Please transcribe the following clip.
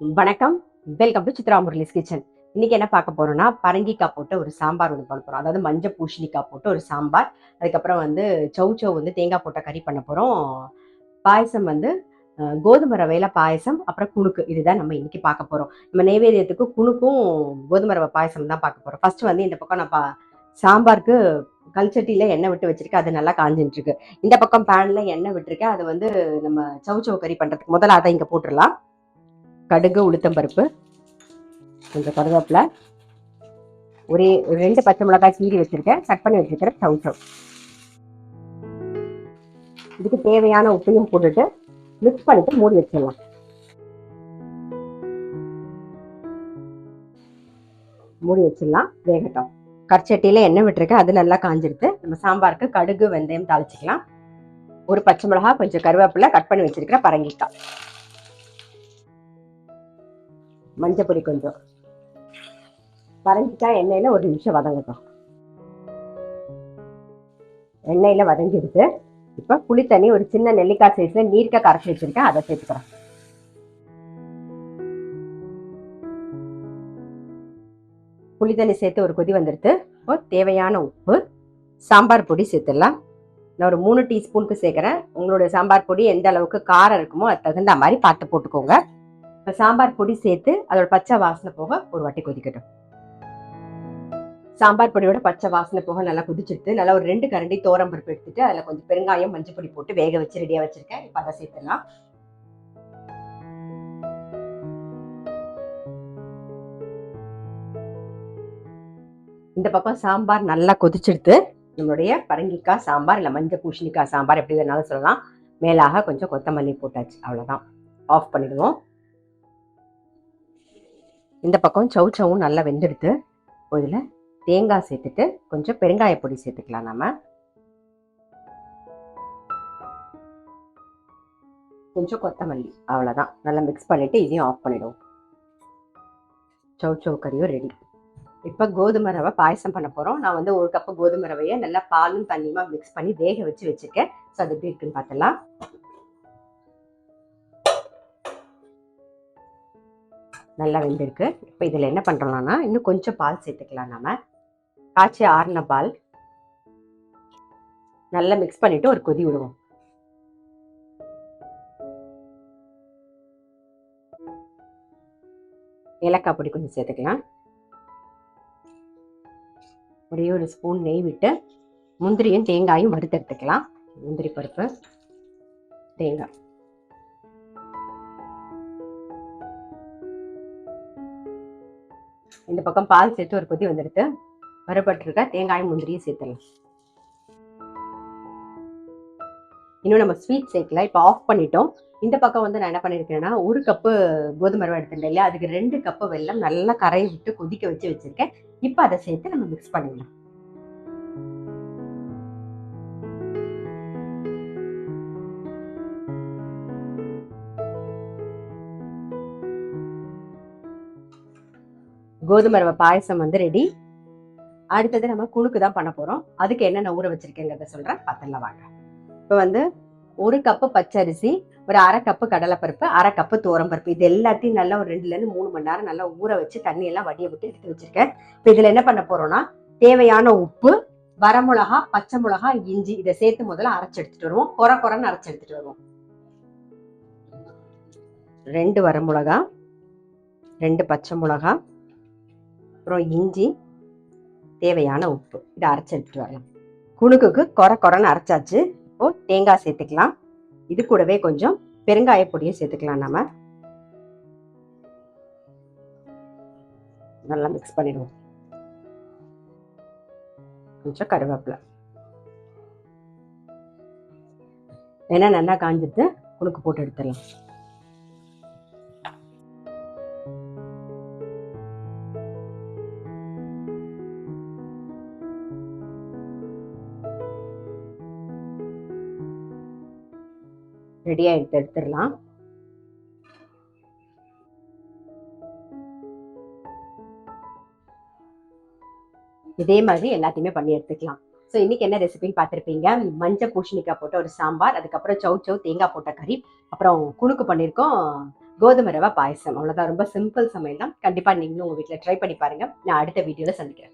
வணக்கம். Welcome to Chitra Murali's kitchen. இன்னைக்கு என்ன பார்க்க போறோம்னா, பரங்கிக்காய் போட்டு ஒரு சாம்பார் ஒன்று பண்ண போறோம். அதாவது மஞ்சள் பூசணிக்காய் போட்டு ஒரு சாம்பார். அதுக்கப்புறம் சௌ தேங்காய் போட்ட கறி பண்ண போறோம். பாயசம் கோதுமை ரவையில பாயசம், அப்புறம் குணுக்கு. இதுதான் நம்ம இன்னைக்கு பார்க்க போறோம். நம்ம நெய்வேத்தியத்துக்கு குணுக்கும் கோதுமை ரவை பாயசம் தான் பார்க்க போறோம். ஃபர்ஸ்ட் இந்த பக்கம் நான் சாம்பாருக்கு கல்சட்டியில எண்ணெய் விட்டு வச்சிருக்கேன். அது நல்லா காஞ்சிட்டு இருக்கு. இந்த பக்கம் பேன்ல எண்ணெய் விட்டுருக்கேன். அது நம்ம சௌ கறி பண்றதுக்கு முதல்ல அதை இங்க போட்டுடலாம். கடுகு, உளுத்தம்பருப்பு, கொஞ்சம் கருவேப்பிலை, ஒரு 2 பச்சை மிளகாய் கீறி வச்சிருக்கேன், கட் பண்ணி வச்சிருக்கிறேன் சௌ. இதுக்கு தேவையான உப்பையும் போட்டுட்டு மிக்ஸ் பண்ணிட்டு மூடி வச்சிடலாம். மூடி வச்சிடலாம், வேகட்டும். கற்சட்டியில எண்ணெய் விட்டுருக்கேன், அது நல்லா காஞ்சிருது. நம்ம சாம்பாருக்கு கடுகு, வெந்தயம் தாளிச்சிக்கலாம். ஒரு பச்சை மிளகாய், கொஞ்சம் கருவேப்பிலை, கட் பண்ணி வச்சிருக்கிற பரங்கிக்காய், மஞ்சள் பொடி கொஞ்சம். பரங்கிக்காய் எண்ணெயில ஒரு நிமிஷம் வதங்கட்டும். எண்ணெயில வதங்கிடுது. இப்ப புளி தண்ணி ஒரு சின்ன நெல்லிக்காய் சைஸ்ல நீர்க்க கரைச்சி வச்சிருக்கேன், அதை சேர்த்துக்கிறேன். புளி தண்ணி சேர்த்து ஒரு கொதி வந்துடுது. இப்போ தேவையான உப்பு, சாம்பார் பொடி சேர்த்துடலாம். நான் ஒரு 3 டீஸ்பூனுக்கு சேர்க்கிறேன். உங்களோட சாம்பார் பொடி எந்த அளவுக்கு காரம் இருக்குமோ அது தகுந்த மாதிரி பார்த்து போட்டுக்கோங்க. இப்போ சாம்பார் பொடி சேர்த்து அதோட பச்சை வாசனை போக ஒரு வாட்டி கொதிக்கட்டும். சாம்பார் பொடியோட பச்சை வாசனை போக நல்லா கொதிச்சிட்டு, நல்லா ஒரு 2 கரண்டி தோரம் பருப்பு எடுத்துட்டு அதில் கொஞ்சம் பெருங்காயம், மஞ்சள் பொடி போட்டு வேக வச்சு ரெடியாக வச்சிருக்கேன். இப்போ அதை சேர்த்துடலாம். இந்த பக்கம் சாம்பார் நல்லா கொதிச்சிடுது. நம்மளுடைய பரங்கிக்காய் சாம்பார் இல்லை மஞ்சள் பூசணிக்காய் சாம்பார் எப்படி வேணாலும் சொல்லலாம். மேலாக கொஞ்சம் கொத்தமல்லி போட்டாச்சு, அவ்வளோதான். ஆஃப் பண்ணிடுவோம். இந்த பக்கம் சௌவும் நல்லா வெந்துடுது. இதில் தேங்காய் சேர்த்துட்டு கொஞ்சம் பெருங்காய பொடி சேர்த்துக்கலாம். நம்ம கொஞ்சம் கொத்தமல்லி, அவ்வளோதான். நல்லா மிக்ஸ் பண்ணிட்டு இதையும் ஆஃப் பண்ணிடுவோம். சௌ கறியும் ரெடி. இப்போ கோதுமை ரவை பாயசம் பண்ண போகிறோம். நான் 1 கப்பு கோதுமை ரவையை நல்லா பாலும் தண்ணியுமா மிக்ஸ் பண்ணி வேக வச்சிருக்கேன். ஸோ அது எப்படி இருக்குன்னு பார்த்தலாம். நல்லா வெந்திருக்கு. இப்போ இதில் என்ன பண்ணுறோம்னா, இன்னும் கொஞ்சம் பால் சேர்த்துக்கலாம். நம்ம காய்ச்சி ஆறின பால் நல்லா மிக்ஸ் பண்ணிட்டு ஒரு கொதி விடுவோம். ஏலக்காய் பொடி கொஞ்சம் சேர்த்துக்கலாம். ஒரே ஒரு ஸ்பூன் நெய் விட்டு முந்திரியும் தேங்காயும் வறுத்தெடுத்துக்கலாம். முந்திரி பருப்பு, தேங்காய். இந்த பக்கம் பால் சேர்த்து ஒரு கொதி வந்துடுது. வறுபட்டிருக்க தேங்காயும் முந்திரியும் சேர்த்துடலாம். இன்னும் நம்ம ஸ்வீட் சேர்க்கல. இப்போ ஆஃப் பண்ணிட்டோம். இந்த பக்கம் நான் என்ன பண்ணியிருக்கேன்னா, 1 கப்பு கோதுமை ரவை எடுத்துட்டேன் இல்லையா, அதுக்கு 2 கப்பு வெல்லம் நல்லா கரையை விட்டு கொதிக்க வச்சிருக்கேன். இப்போ அதை சேர்த்து நம்ம மிக்ஸ் பண்ணிடலாம். கோதுமை ரவை பாயசம் ரெடி. அடுத்தது நம்ம குணுக்கு தான் பண்ண போறோம். அதுக்கு என்னென்ன ஊற வச்சிருக்கேங்கிறத சொல்றேன், பார்த்தலாம் வாங்க. இப்போ 1 கப்பு பச்சரிசி, ஒரு 1/2 கப்பு கடலைப்பருப்பு, 1/2 கப்பு பருப்பு, இது எல்லாத்தையும் நல்லா ஒரு 2லேருந்து 3 மணி நேரம் நல்லா ஊற வச்சு தண்ணியெல்லாம் வடிய விட்டு எடுத்து வச்சிருக்கேன். இப்போ இதில் என்ன பண்ண போறோம்னா, தேவையான உப்பு, வரமிளகா, பச்சை மிளகா, இஞ்சி இதை சேர்த்து முதல்ல அரைச்சு எடுத்துட்டு வருவோம். குறைன்னு அரைச்சு எடுத்துட்டு வருவோம். 2 வரமிளகா, 2 பச்சை மிளகா, அப்புறம் இஞ்சி, தேவையான உப்பு, இதை அரைச்சு எடுத்துட்டு வரலாம். குணுக்குக்கு குறைன்னு அரைச்சாச்சு. இப்போ தேங்காய் சேர்த்துக்கலாம். இது கூடவே கொஞ்சம் பெருங்காய பொடியை சேர்த்துக்கலாம். நம்ம நல்லா மிக்ஸ் பண்ணிடுவோம். கொஞ்சம் கருவேப்பிலை. ஏன்னா நல்லா காஞ்சிட்டு குணுக்கு போட்டு எடுத்துடலாம். ரெடியா எடுத்துடலாம். இதே மாதிரி எல்லாத்தையுமே பண்ணி எடுத்துக்கலாம். ஸோ இன்னைக்கு என்ன ரெசிபின்னு பார்த்துருப்பீங்க. மஞ்சள் பூசணிக்காய் போட்ட ஒரு சாம்பார், அதுக்கப்புறம் சௌ தேங்காய் போட்ட கறி, அப்புறம் குணுக்கு பண்ணியிருக்கோம் கோதுமை ரவை பாயசம். அவ்வளோதான். ரொம்ப சிம்பிள் சமையல் தான். கண்டிப்பா நீங்களும் உங்க வீட்ல ட்ரை பண்ணி பாருங்க. நான் அடுத்த வீடியோல சந்திக்கிறேன்.